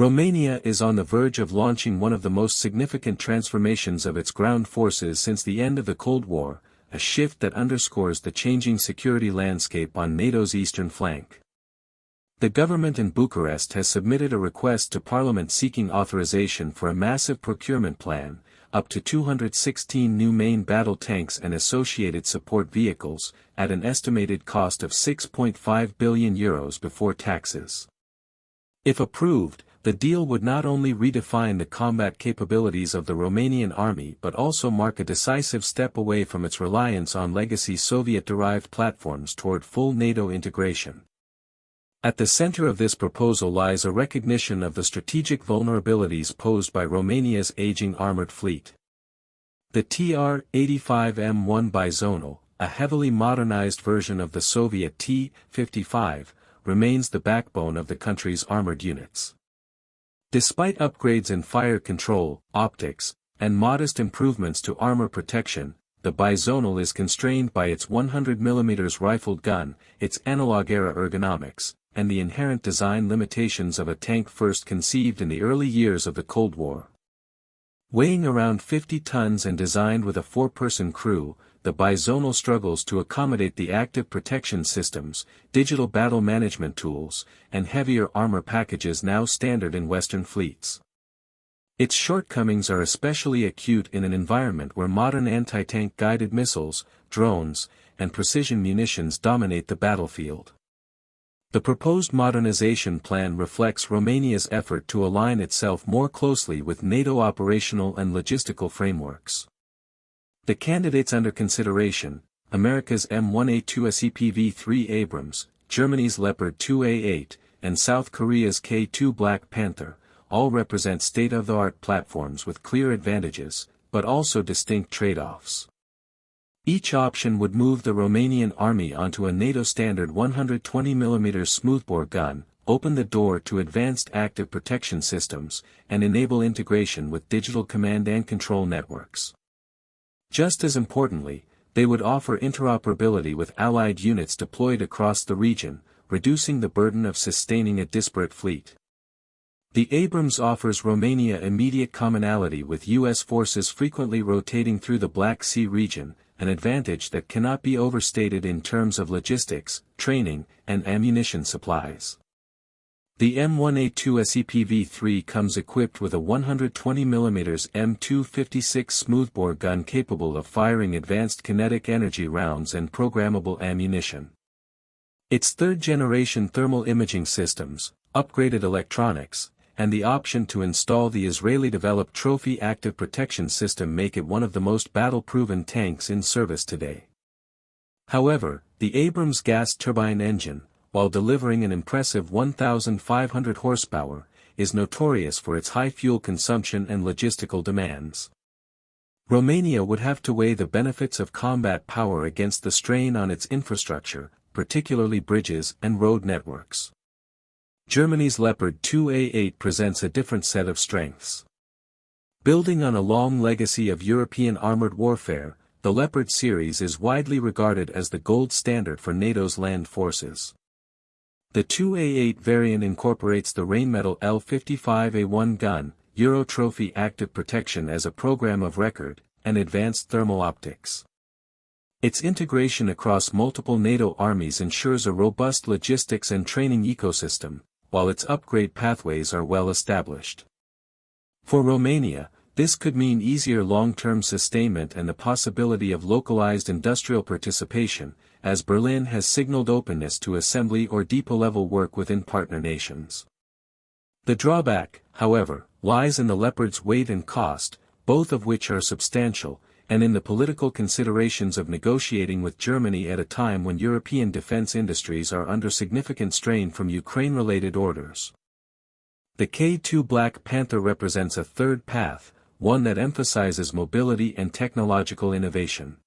Romania is on the verge of launching one of the most significant transformations of its ground forces since the end of the Cold War, a shift that underscores the changing security landscape on NATO's eastern flank. The government in Bucharest has submitted a request to Parliament seeking authorization for a massive procurement plan, up to 216 new main battle tanks and associated support vehicles, at an estimated cost of €6.5 billion before taxes. If approved, the deal would not only redefine the combat capabilities of the Romanian army but also mark a decisive step away from its reliance on legacy Soviet-derived platforms toward full NATO integration. At the center of this proposal lies a recognition of the strategic vulnerabilities posed by Romania's aging armored fleet. The TR-85 M1 Bizonul, a heavily modernized version of the Soviet T-55, remains the backbone of the country's armored units. Despite upgrades in fire control, optics, and modest improvements to armor protection, the Bizonul is constrained by its 100mm rifled gun, its analog-era ergonomics, and the inherent design limitations of a tank first conceived in the early years of the Cold War. Weighing around 50 tons and designed with a 4-person crew, the Bizonul struggles to accommodate the active protection systems, digital battle management tools, and heavier armor packages now standard in Western fleets. Its shortcomings are especially acute in an environment where modern anti-tank guided missiles, drones, and precision munitions dominate the battlefield. The proposed modernization plan reflects Romania's effort to align itself more closely with NATO operational and logistical frameworks. The candidates under consideration, America's M1A2 CPV-3 Abrams, Germany's Leopard 2A8, and South Korea's K2 Black Panther, all represent state-of-the-art platforms with clear advantages, but also distinct trade-offs. Each option would move the Romanian army onto a NATO-standard 120mm smoothbore gun, open the door to advanced active protection systems, and enable integration with digital command and control networks. Just as importantly, they would offer interoperability with allied units deployed across the region, reducing the burden of sustaining a disparate fleet. The Abrams offers Romania immediate commonality with U.S. forces frequently rotating through the Black Sea region, an advantage that cannot be overstated in terms of logistics, training, and ammunition supplies. The M1A2 CPV-3 comes equipped with a 120mm M256 smoothbore gun capable of firing advanced kinetic energy rounds and programmable ammunition. Its third-generation thermal imaging systems, upgraded electronics, and the option to install the Israeli-developed Trophy active protection system make it one of the most battle-proven tanks in service today. However, the Abrams gas turbine engine, while delivering an impressive 1,500 horsepower, is notorious for its high fuel consumption and logistical demands. Romania would have to weigh the benefits of combat power against the strain on its infrastructure, particularly bridges and road networks. Germany's Leopard 2A8 presents a different set of strengths. Building on a long legacy of European armored warfare, the Leopard series is widely regarded as the gold standard for NATO's land forces. The 2A8 variant incorporates the Rheinmetall L55A1 gun, Euro Trophy active protection as a program of record, and advanced thermal optics. Its integration across multiple NATO armies ensures a robust logistics and training ecosystem, while its upgrade pathways are well established. For Romania, this could mean easier long-term sustainment and the possibility of localized industrial participation, as Berlin has signaled openness to assembly or depot-level work within partner nations. The drawback, however, lies in the Leopard's weight and cost, both of which are substantial, and in the political considerations of negotiating with Germany at a time when European defense industries are under significant strain from Ukraine-related orders. The K2 Black Panther represents a third path, one that emphasizes mobility and technological innovation.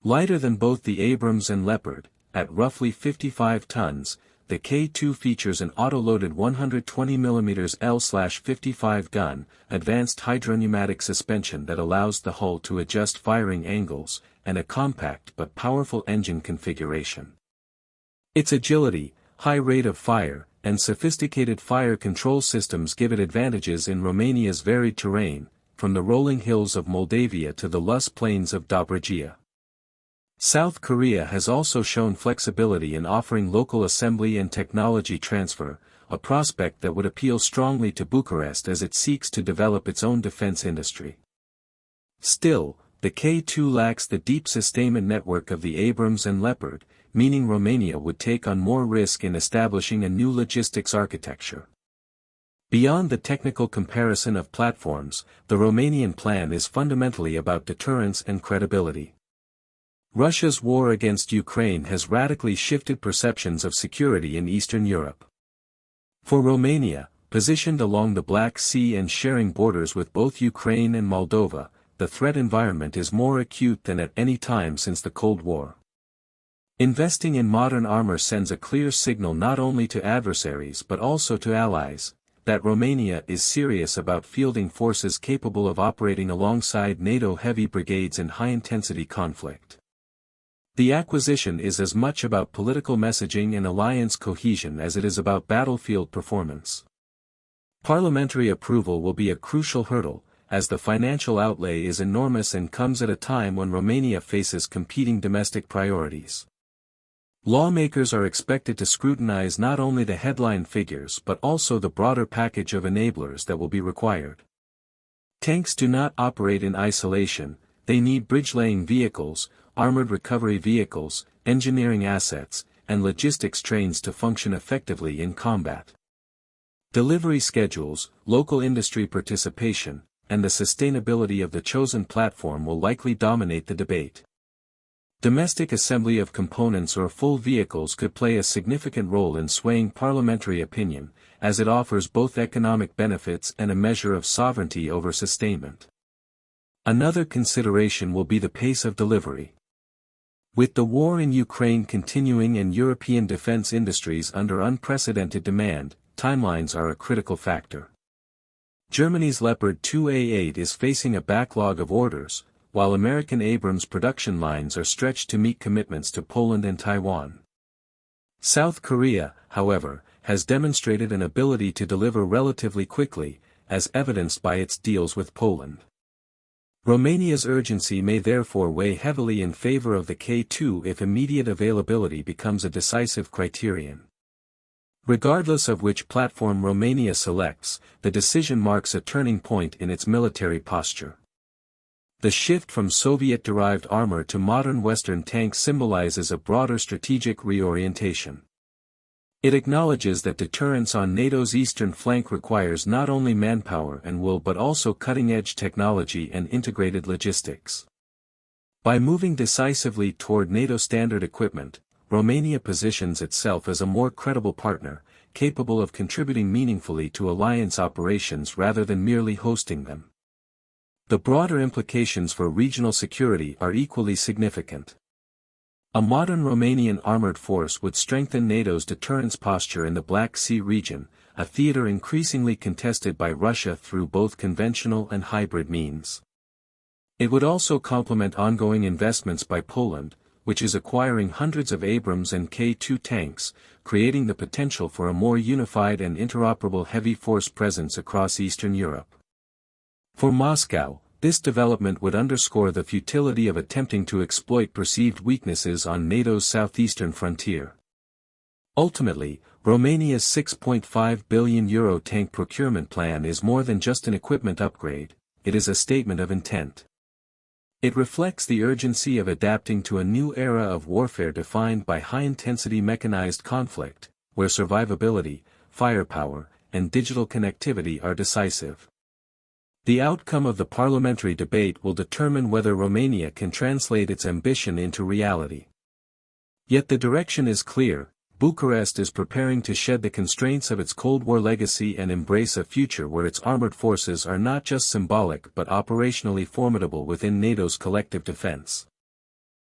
Lighter than both the Abrams and Leopard, at roughly 55 tons, the K2 features an auto-loaded 120mm L/55 gun, advanced hydropneumatic suspension that allows the hull to adjust firing angles, and a compact but powerful engine configuration. Its agility, high rate of fire, and sophisticated fire control systems give it advantages in Romania's varied terrain, from the rolling hills of Moldavia to the lush plains of Dobruja. South Korea has also shown flexibility in offering local assembly and technology transfer, a prospect that would appeal strongly to Bucharest as it seeks to develop its own defense industry. Still, the K2 lacks the deep sustainment network of the Abrams and Leopard, meaning Romania would take on more risk in establishing a new logistics architecture. Beyond the technical comparison of platforms, the Romanian plan is fundamentally about deterrence and credibility. Russia's war against Ukraine has radically shifted perceptions of security in Eastern Europe. For Romania, positioned along the Black Sea and sharing borders with both Ukraine and Moldova, the threat environment is more acute than at any time since the Cold War. Investing in modern armor sends a clear signal not only to adversaries but also to allies, that Romania is serious about fielding forces capable of operating alongside NATO heavy brigades in high-intensity conflict. The acquisition is as much about political messaging and alliance cohesion as it is about battlefield performance. Parliamentary approval will be a crucial hurdle, as the financial outlay is enormous and comes at a time when Romania faces competing domestic priorities. Lawmakers are expected to scrutinize not only the headline figures but also the broader package of enablers that will be required. Tanks do not operate in isolation, they need bridge-laying vehicles, armored recovery vehicles, engineering assets, and logistics trains to function effectively in combat. Delivery schedules, local industry participation, and the sustainability of the chosen platform will likely dominate the debate. Domestic assembly of components or full vehicles could play a significant role in swaying parliamentary opinion, as it offers both economic benefits and a measure of sovereignty over sustainment. Another consideration will be the pace of delivery. With the war in Ukraine continuing and European defense industries under unprecedented demand, timelines are a critical factor. Germany's Leopard 2A8 is facing a backlog of orders, while American Abrams production lines are stretched to meet commitments to Poland and Taiwan. South Korea, however, has demonstrated an ability to deliver relatively quickly, as evidenced by its deals with Poland. Romania's urgency may therefore weigh heavily in favor of the K2 if immediate availability becomes a decisive criterion. Regardless of which platform Romania selects, the decision marks a turning point in its military posture. The shift from Soviet-derived armor to modern Western tanks symbolizes a broader strategic reorientation. It acknowledges that deterrence on NATO's eastern flank requires not only manpower and will but also cutting-edge technology and integrated logistics. By moving decisively toward NATO-standard equipment, Romania positions itself as a more credible partner, capable of contributing meaningfully to alliance operations rather than merely hosting them. The broader implications for regional security are equally significant. A modern Romanian armored force would strengthen NATO's deterrence posture in the Black Sea region, a theater increasingly contested by Russia through both conventional and hybrid means. It would also complement ongoing investments by Poland, which is acquiring hundreds of Abrams and K2 tanks, creating the potential for a more unified and interoperable heavy force presence across Eastern Europe. For Moscow, this development would underscore the futility of attempting to exploit perceived weaknesses on NATO's southeastern frontier. Ultimately, Romania's €6.5 billion tank procurement plan is more than just an equipment upgrade, it is a statement of intent. It reflects the urgency of adapting to a new era of warfare defined by high-intensity mechanized conflict, where survivability, firepower, and digital connectivity are decisive. The outcome of the parliamentary debate will determine whether Romania can translate its ambition into reality. Yet the direction is clear: Bucharest is preparing to shed the constraints of its Cold War legacy and embrace a future where its armored forces are not just symbolic but operationally formidable within NATO's collective defense.